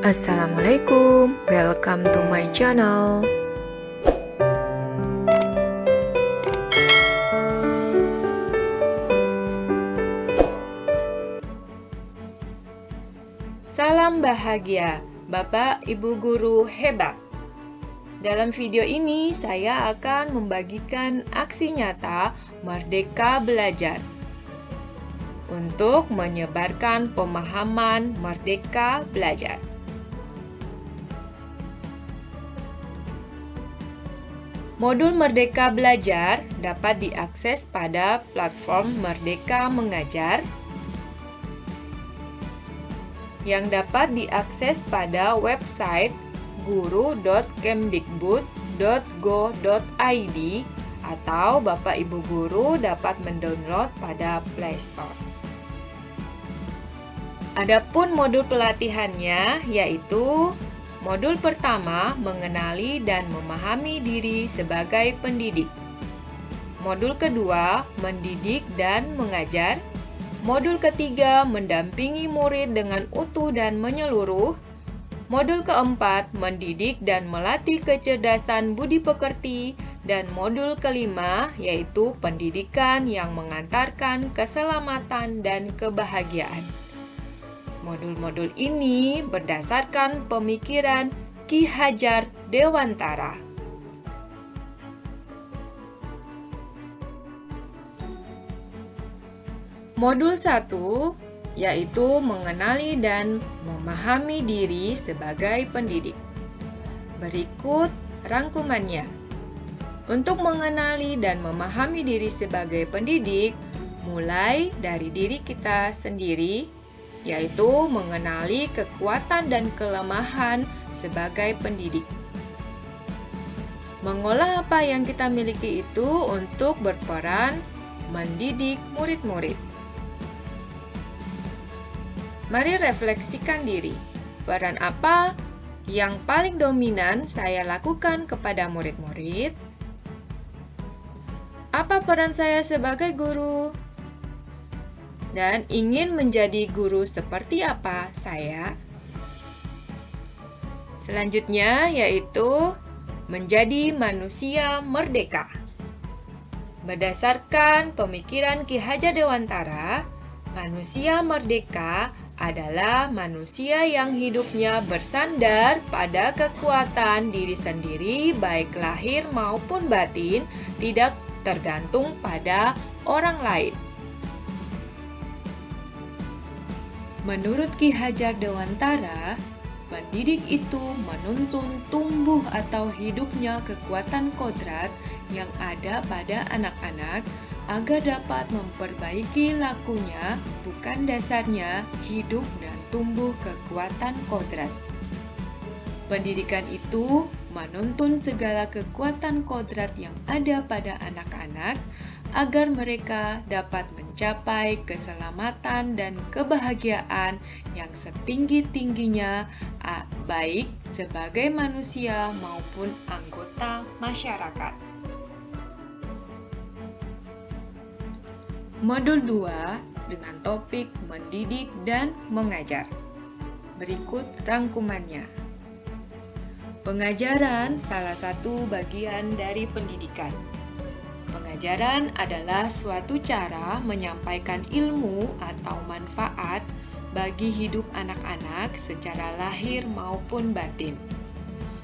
Assalamualaikum, welcome to my channel. Salam bahagia, Bapak Ibu Guru hebat. Dalam video ini saya akan membagikan aksi nyata Merdeka Belajar untuk menyebarkan pemahaman Merdeka Belajar. Modul Merdeka Belajar dapat diakses pada platform Merdeka Mengajar yang dapat diakses pada website guru.kemdikbud.go.id atau Bapak Ibu Guru dapat mendownload pada Play Store. Adapun modul pelatihannya yaitu modul pertama, mengenali dan memahami diri sebagai pendidik. Modul kedua, mendidik dan mengajar. Modul ketiga, mendampingi murid dengan utuh dan menyeluruh. Modul keempat, mendidik dan melatih kecerdasan budi pekerti. Dan modul kelima, yaitu pendidikan yang mengantarkan keselamatan dan kebahagiaan. Modul-modul ini berdasarkan pemikiran Ki Hajar Dewantara. Modul 1 yaitu mengenali dan memahami diri sebagai pendidik. Berikut rangkumannya. Untuk mengenali dan memahami diri sebagai pendidik, mulai dari diri kita sendiri, yaitu mengenali kekuatan dan kelemahan sebagai pendidik. Mengolah apa yang kita miliki itu untuk berperan mendidik murid-murid. Mari refleksikan diri. Peran apa yang paling dominan saya lakukan kepada murid-murid? Apa peran saya sebagai guru? Dan ingin menjadi guru seperti apa saya? Selanjutnya yaitu menjadi manusia merdeka. Berdasarkan pemikiran Ki Hajar Dewantara, manusia merdeka adalah manusia yang hidupnya bersandar pada kekuatan diri sendiri, baik lahir maupun batin, tidak tergantung pada orang lain. Menurut Ki Hajar Dewantara, pendidik itu menuntun tumbuh atau hidupnya kekuatan kodrat yang ada pada anak-anak agar dapat memperbaiki lakunya, bukan dasarnya hidup dan tumbuh kekuatan kodrat. Pendidikan itu menuntun segala kekuatan kodrat yang ada pada anak-anak agar mereka dapat mencapai keselamatan dan kebahagiaan yang setinggi-tingginya, baik sebagai manusia maupun anggota masyarakat. Modul 2 dengan topik mendidik dan mengajar. Berikut rangkumannya. Pengajaran salah satu bagian dari pendidikan. Pengajaran adalah suatu cara menyampaikan ilmu atau manfaat bagi hidup anak-anak secara lahir maupun batin.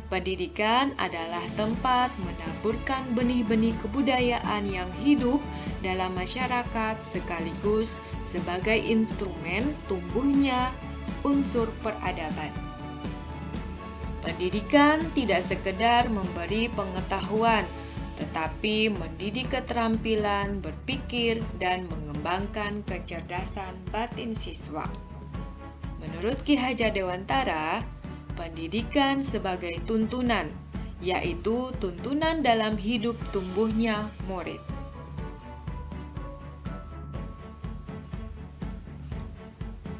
Pendidikan adalah tempat menaburkan benih-benih kebudayaan yang hidup dalam masyarakat sekaligus sebagai instrumen tumbuhnya unsur peradaban. Pendidikan tidak sekedar memberi pengetahuan, tetapi mendidik keterampilan berpikir dan mengembangkan kecerdasan batin siswa. Menurut Ki Hajar Dewantara, pendidikan sebagai tuntunan, yaitu tuntunan dalam hidup tumbuhnya murid.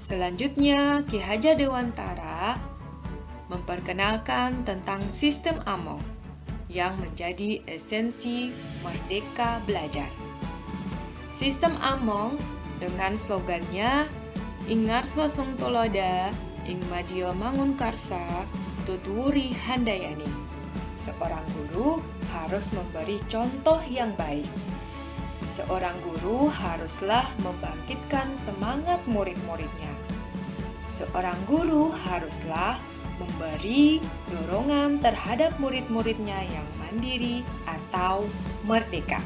Selanjutnya, Ki Hajar Dewantara memperkenalkan tentang sistem Among yang menjadi esensi Merdeka Belajar. Sistem Among dengan slogannya Ingarso Sung Tuloda, ing madya mangunkarsa tuturi handayani. Seorang guru harus memberi contoh yang baik. Seorang guru haruslah membangkitkan semangat murid-muridnya. Seorang guru haruslah memberi dorongan terhadap murid-muridnya yang mandiri atau merdeka.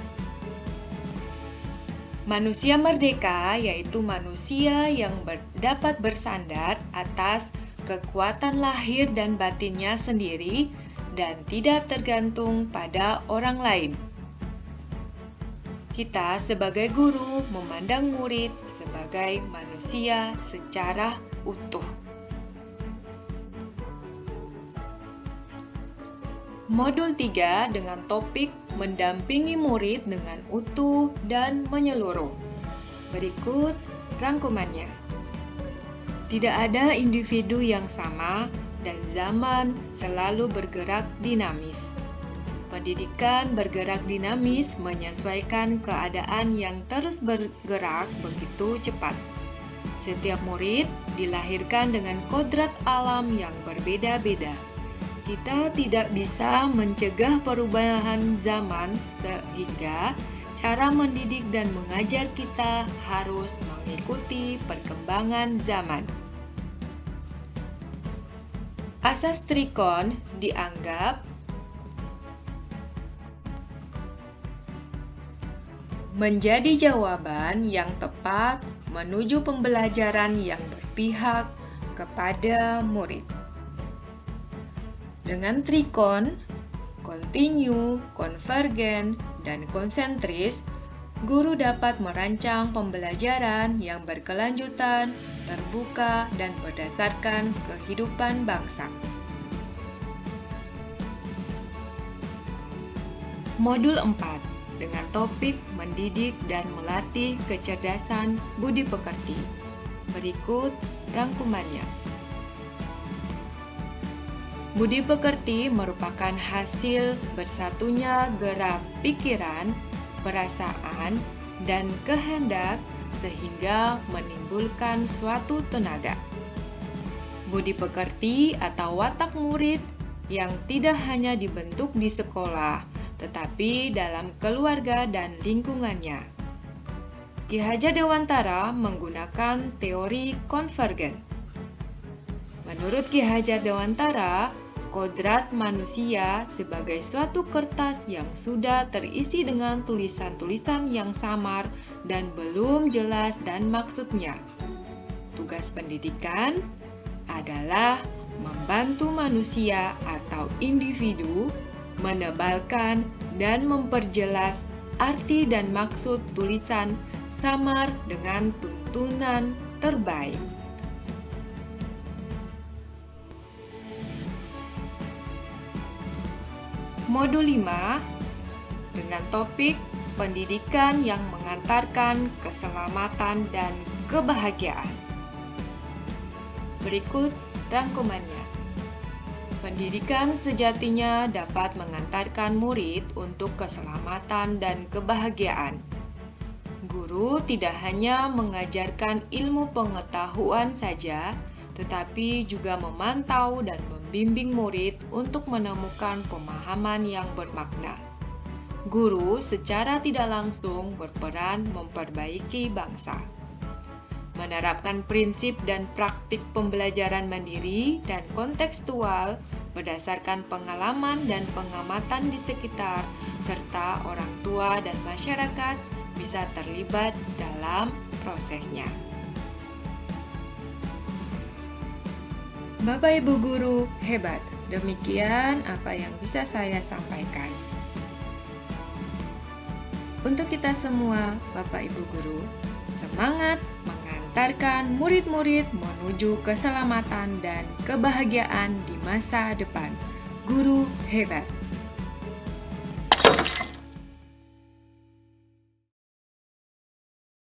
Manusia merdeka yaitu manusia yang dapat bersandar atas kekuatan lahir dan batinnya sendiri dan tidak tergantung pada orang lain. Kita sebagai guru memandang murid sebagai manusia secara utuh. Modul 3 dengan topik mendampingi murid dengan utuh dan menyeluruh. Berikut rangkumannya. Tidak ada individu yang sama dan zaman selalu bergerak dinamis. Pendidikan bergerak dinamis menyesuaikan keadaan yang terus bergerak begitu cepat. Setiap murid dilahirkan dengan kodrat alam yang berbeda-beda. Kita tidak bisa mencegah perubahan zaman sehingga cara mendidik dan mengajar kita harus mengikuti perkembangan zaman. Asas Trikon dianggap menjadi jawaban yang tepat menuju pembelajaran yang berpihak kepada murid. Dengan trikon, kontinu, konvergen, dan konsentris, guru dapat merancang pembelajaran yang berkelanjutan, terbuka, dan berdasarkan kehidupan bangsa. Modul 4 dengan topik mendidik dan melatih kecerdasan budi pekerti. Berikut rangkumannya. Budi pekerti merupakan hasil bersatunya gerak pikiran, perasaan, dan kehendak sehingga menimbulkan suatu tenaga. Budi pekerti atau watak murid yang tidak hanya dibentuk di sekolah, tetapi dalam keluarga dan lingkungannya. Ki Hajar Dewantara menggunakan teori konvergen. Menurut Ki Hajar Dewantara, kodrat manusia sebagai suatu kertas yang sudah terisi dengan tulisan-tulisan yang samar dan belum jelas dan maksudnya. Tugas pendidikan adalah membantu manusia atau individu menebalkan dan memperjelas arti dan maksud tulisan samar dengan tuntunan terbaik. Modul 5 dengan topik pendidikan yang mengantarkan keselamatan dan kebahagiaan. Berikut rangkumannya. Pendidikan sejatinya dapat mengantarkan murid untuk keselamatan dan kebahagiaan. Guru tidak hanya mengajarkan ilmu pengetahuan saja, tetapi juga memantau dan membimbing murid untuk menemukan pemahaman yang bermakna. Guru secara tidak langsung berperan memperbaiki bangsa. Menerapkan prinsip dan praktik pembelajaran mandiri dan kontekstual berdasarkan pengalaman dan pengamatan di sekitar, serta orang tua dan masyarakat bisa terlibat dalam prosesnya. Bapak Ibu Guru hebat, demikian apa yang bisa saya sampaikan. Untuk kita semua, Bapak Ibu Guru, semangat mengantarkan murid-murid menuju keselamatan dan kebahagiaan di masa depan. Guru hebat.